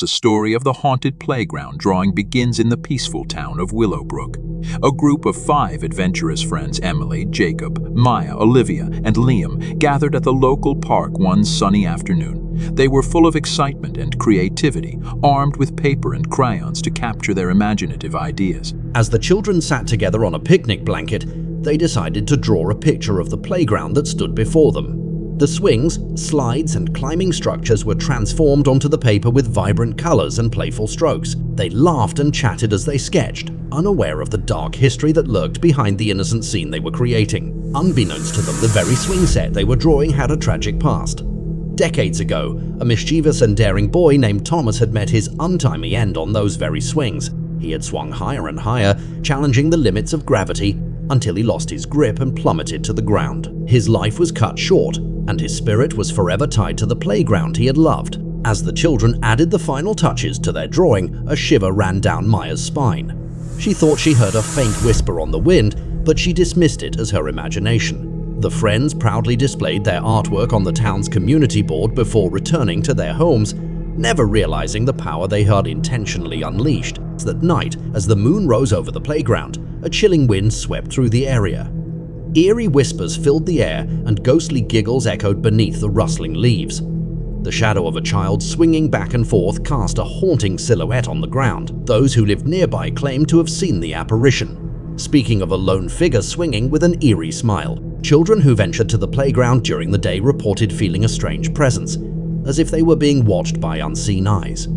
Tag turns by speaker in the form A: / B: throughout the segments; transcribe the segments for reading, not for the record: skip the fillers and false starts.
A: The story of the haunted playground drawing begins in the peaceful town of Willowbrook. A group of 5 adventurous friends, Emily, Jacob, Maya, Olivia, and Liam, gathered at the local park one sunny afternoon. They were full of excitement and creativity, armed with paper and crayons to capture their imaginative ideas.
B: As the children sat together on a picnic blanket, they decided to draw a picture of the playground that stood before them. The swings, slides, and climbing structures were transformed onto the paper with vibrant colors and playful strokes. They laughed and chatted as they sketched, unaware of the dark history that lurked behind the innocent scene they were creating. Unbeknownst to them, the very swing set they were drawing had a tragic past. Decades ago, a mischievous and daring boy named Thomas had met his untimely end on those very swings. He had swung higher and higher, challenging the limits of gravity, until he lost his grip and plummeted to the ground. His life was cut short, and his spirit was forever tied to the playground he had loved. As the children added the final touches to their drawing, a shiver ran down Maya's spine. She thought she heard a faint whisper on the wind, but she dismissed it as her imagination. The friends proudly displayed their artwork on the town's community board before returning to their homes, never realizing the power they had intentionally unleashed. That night, as the moon rose over the playground, a chilling wind swept through the area. Eerie whispers filled the air, and ghostly giggles echoed beneath the rustling leaves. The shadow of a child swinging back and forth cast a haunting silhouette on the ground. Those who lived nearby claimed to have seen the apparition, speaking of a lone figure swinging with an eerie smile. Children who ventured to the playground during the day reported feeling a strange presence, as if they were being watched by unseen eyes.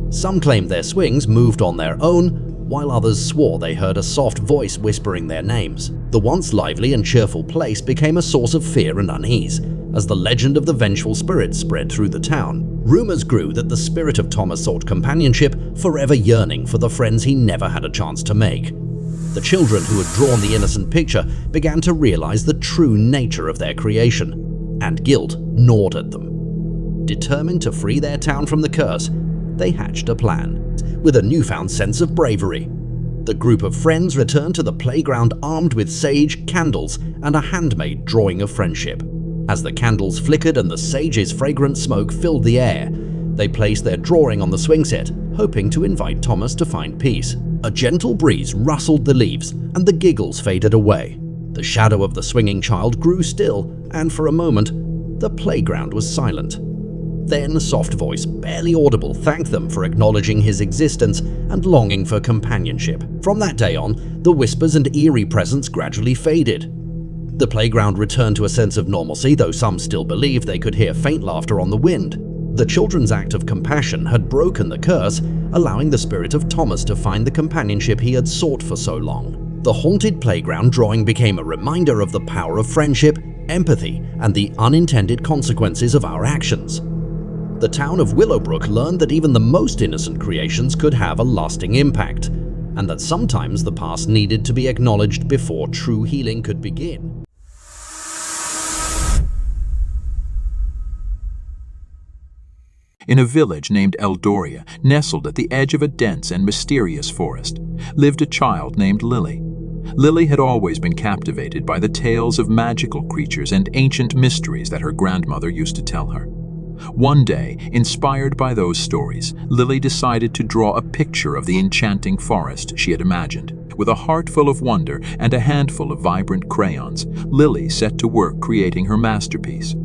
B: Some claimed their swings moved on their own, while others swore they heard a soft voice whispering their names. The once lively and cheerful place became a source of fear and unease, as the legend of the vengeful spirit spread through the town. Rumors grew that the spirit of Thomas sought companionship, forever yearning for the friends he never had a chance to make. The children who had drawn the innocent picture began to realize the true nature of their creation, and guilt gnawed at them. Determined to free their town from the curse, they hatched a plan. With a newfound sense of bravery, the group of friends returned to the playground armed with sage, candles, and a handmade drawing of friendship. As the candles flickered and the sage's fragrant smoke filled the air, they placed their drawing on the swing set, hoping to invite Thomas to find peace. A gentle breeze rustled the leaves, and the giggles faded away. The shadow of the swinging child grew still, and for a moment, the playground was silent. Then a soft voice, barely audible, thanked them for acknowledging his existence and longing for companionship. From that day on, the whispers and eerie presence gradually faded. The playground returned to a sense of normalcy, though some still believed they could hear faint laughter on the wind. The children's act of compassion had broken the curse, allowing the spirit of Thomas to find the companionship he had sought for so long. The haunted playground drawing became a reminder of the power of friendship, empathy, and the unintended consequences of our actions. The town of Willowbrook learned that even the most innocent creations could have a lasting impact, and that sometimes the past needed to be acknowledged before true healing could begin.
A: In a village named Eldoria, nestled at the edge of a dense and mysterious forest, lived a child named Lily. Lily had always been captivated by the tales of magical creatures and ancient mysteries that her grandmother used to tell her. One day, inspired by those stories, Lily decided to draw a picture of the enchanting forest she had imagined. With a heart full of wonder and a handful of vibrant crayons, Lily set to work creating her masterpiece.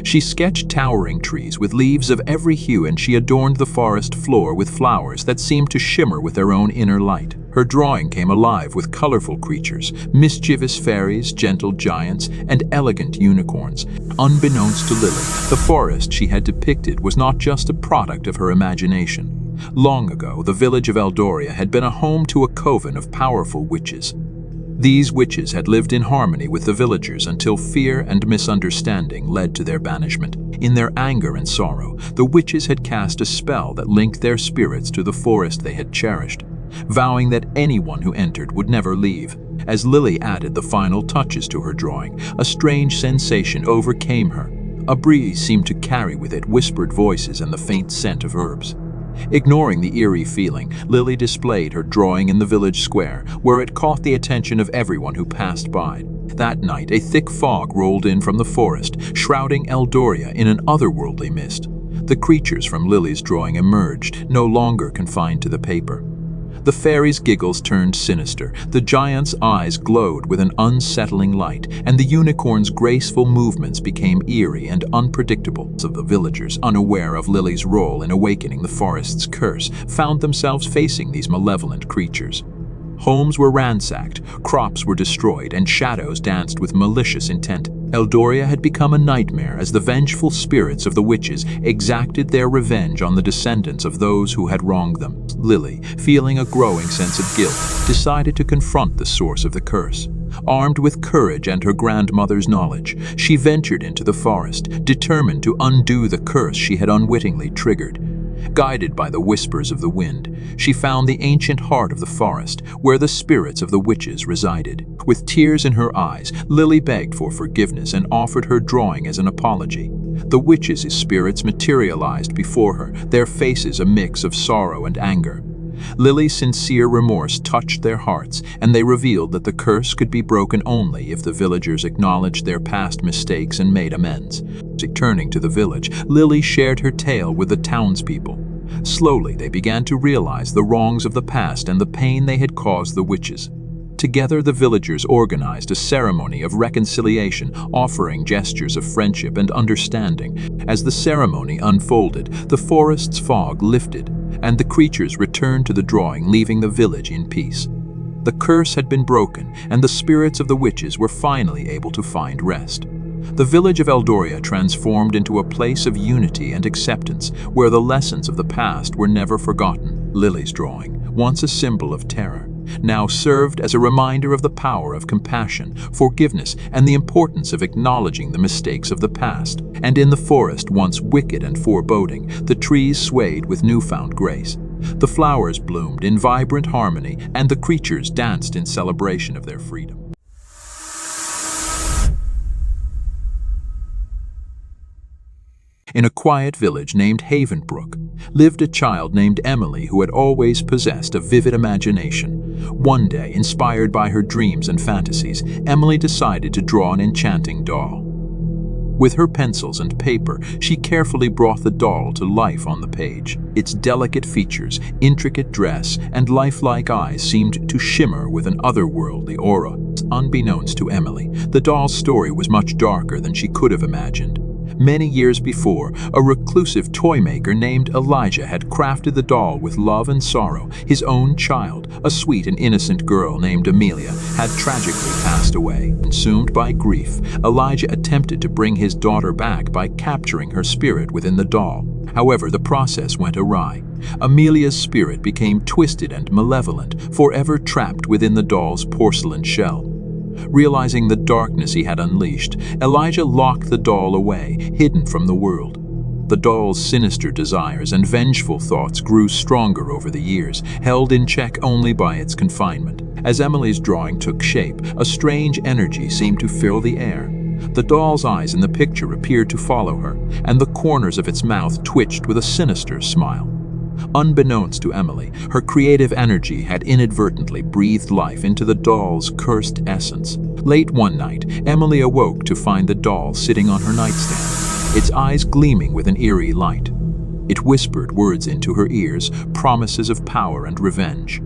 A: She sketched towering trees with leaves of every hue, and she adorned the forest floor with flowers that seemed to shimmer with their own inner light. Her drawing came alive with colorful creatures, mischievous fairies, gentle giants, and elegant unicorns. Unbeknownst to Lily, the forest she had depicted was not just a product of her imagination. Long ago, the village of Eldoria had been a home to a coven of powerful witches. These witches had lived in harmony with the villagers until fear and misunderstanding led to their banishment. In their anger and sorrow, the witches had cast a spell that linked their spirits to the forest they had cherished, vowing that anyone who entered would never leave. As Lily added the final touches to her drawing, a strange sensation overcame her. A breeze seemed to carry with it whispered voices and the faint scent of herbs. Ignoring the eerie feeling, Lily displayed her drawing in the village square, where it caught the attention of everyone who passed by. That night, a thick fog rolled in from the forest, shrouding Eldoria in an otherworldly mist. The creatures from Lily's drawing emerged, no longer confined to the paper. The fairy's giggles turned sinister, the giant's eyes glowed with an unsettling light, and the unicorn's graceful movements became eerie and unpredictable. Of the villagers, unaware of Lily's role in awakening the forest's curse, found themselves facing these malevolent creatures. Homes were ransacked, crops were destroyed, and shadows danced with malicious intent. Eldoria had become a nightmare as the vengeful spirits of the witches exacted their revenge on the descendants of those who had wronged them. Lily, feeling a growing sense of guilt, decided to confront the source of the curse. Armed with courage and her grandmother's knowledge, she ventured into the forest, determined to undo the curse she had unwittingly triggered. Guided by the whispers of the wind, she found the ancient heart of the forest, where the spirits of the witches resided. With tears in her eyes, Lily begged for forgiveness and offered her drawing as an apology. The witches' spirits materialized before her, their faces a mix of sorrow and anger. Lily's sincere remorse touched their hearts, and they revealed that the curse could be broken only if the villagers acknowledged their past mistakes and made amends. Returning to the village, Lily shared her tale with the townspeople. Slowly, they began to realize the wrongs of the past and the pain they had caused the witches. Together, the villagers organized a ceremony of reconciliation, offering gestures of friendship and understanding. As the ceremony unfolded, the forest's fog lifted, and the creatures returned to the drawing, leaving the village in peace. The curse had been broken, and the spirits of the witches were finally able to find rest. The village of Eldoria transformed into a place of unity and acceptance, where the lessons of the past were never forgotten. Lily's drawing, once a symbol of terror, now served as a reminder of the power of compassion, forgiveness, and the importance of acknowledging the mistakes of the past. And in the forest, once wicked and foreboding, the trees swayed with newfound grace. The flowers bloomed in vibrant harmony, and the creatures danced in celebration of their freedom. In a quiet village named Havenbrook lived a child named Emily who had always possessed a vivid imagination. One day, inspired by her dreams and fantasies, Emily decided to draw an enchanting doll. With her pencils and paper, she carefully brought the doll to life on the page. Its delicate features, intricate dress, and lifelike eyes seemed to shimmer with an otherworldly aura. Unbeknownst to Emily, the doll's story was much darker than she could have imagined. Many years before, a reclusive toy maker named Elijah had crafted the doll with love and sorrow. His own child, a sweet and innocent girl named Amelia, had tragically passed away. Consumed by grief, Elijah attempted to bring his daughter back by capturing her spirit within the doll. However, the process went awry. Amelia's spirit became twisted and malevolent, forever trapped within the doll's porcelain shell. Realizing the darkness he had unleashed, Elijah locked the doll away, hidden from the world. The doll's sinister desires and vengeful thoughts grew stronger over the years, held in check only by its confinement. As Emily's drawing took shape, a strange energy seemed to fill the air. The doll's eyes in the picture appeared to follow her, and the corners of its mouth twitched with a sinister smile. Unbeknownst to Emily, her creative energy had inadvertently breathed life into the doll's cursed essence. Late one night, Emily awoke to find the doll sitting on her nightstand, its eyes gleaming with an eerie light. It whispered words into her ears, promises of power and revenge.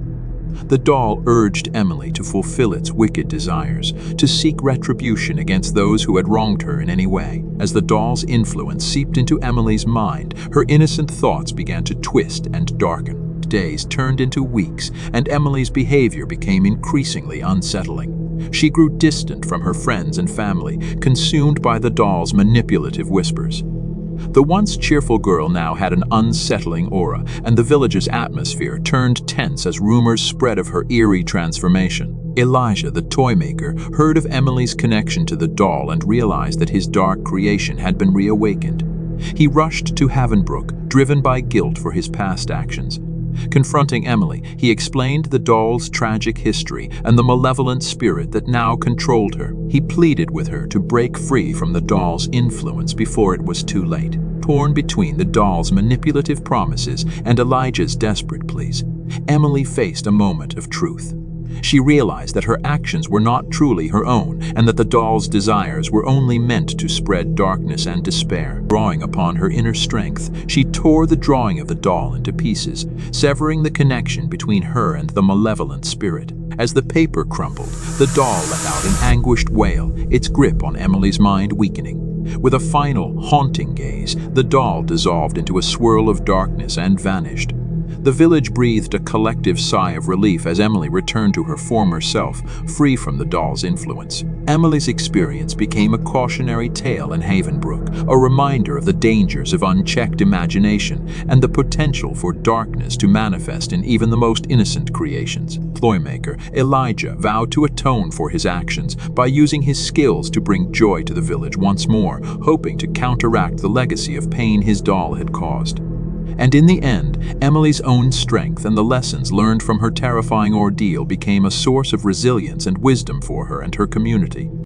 A: The doll urged Emily to fulfill its wicked desires, to seek retribution against those who had wronged her in any way. As the doll's influence seeped into Emily's mind, her innocent thoughts began to twist and darken. Days turned into weeks, and Emily's behavior became increasingly unsettling. She grew distant from her friends and family, consumed by the doll's manipulative whispers. The once cheerful girl now had an unsettling aura, and the village's atmosphere turned tense as rumors spread of her eerie transformation. Elijah, the toy maker, heard of Emily's connection to the doll and realized that his dark creation had been reawakened. He rushed to Havenbrook, driven by guilt for his past actions. Confronting Emily, he explained the doll's tragic history and the malevolent spirit that now controlled her. He pleaded with her to break free from the doll's influence before it was too late. Torn between the doll's manipulative promises and Elijah's desperate pleas, Emily faced a moment of truth. She realized that her actions were not truly her own, and that the doll's desires were only meant to spread darkness and despair. Drawing upon her inner strength, she tore the drawing of the doll into pieces, severing the connection between her and the malevolent spirit. As the paper crumbled, the doll let out an anguished wail, its grip on Emily's mind weakening. With a final, haunting gaze, the doll dissolved into a swirl of darkness and vanished. The village breathed a collective sigh of relief as Emily returned to her former self, free from the doll's influence. Emily's experience became a cautionary tale in Havenbrook, a reminder of the dangers of unchecked imagination and the potential for darkness to manifest in even the most innocent creations. Ploymaker Elijah vowed to atone for his actions by using his skills to bring joy to the village once more, hoping to counteract the legacy of pain his doll had caused. And in the end, Emily's own strength and the lessons learned from her terrifying ordeal became a source of resilience and wisdom for her and her community.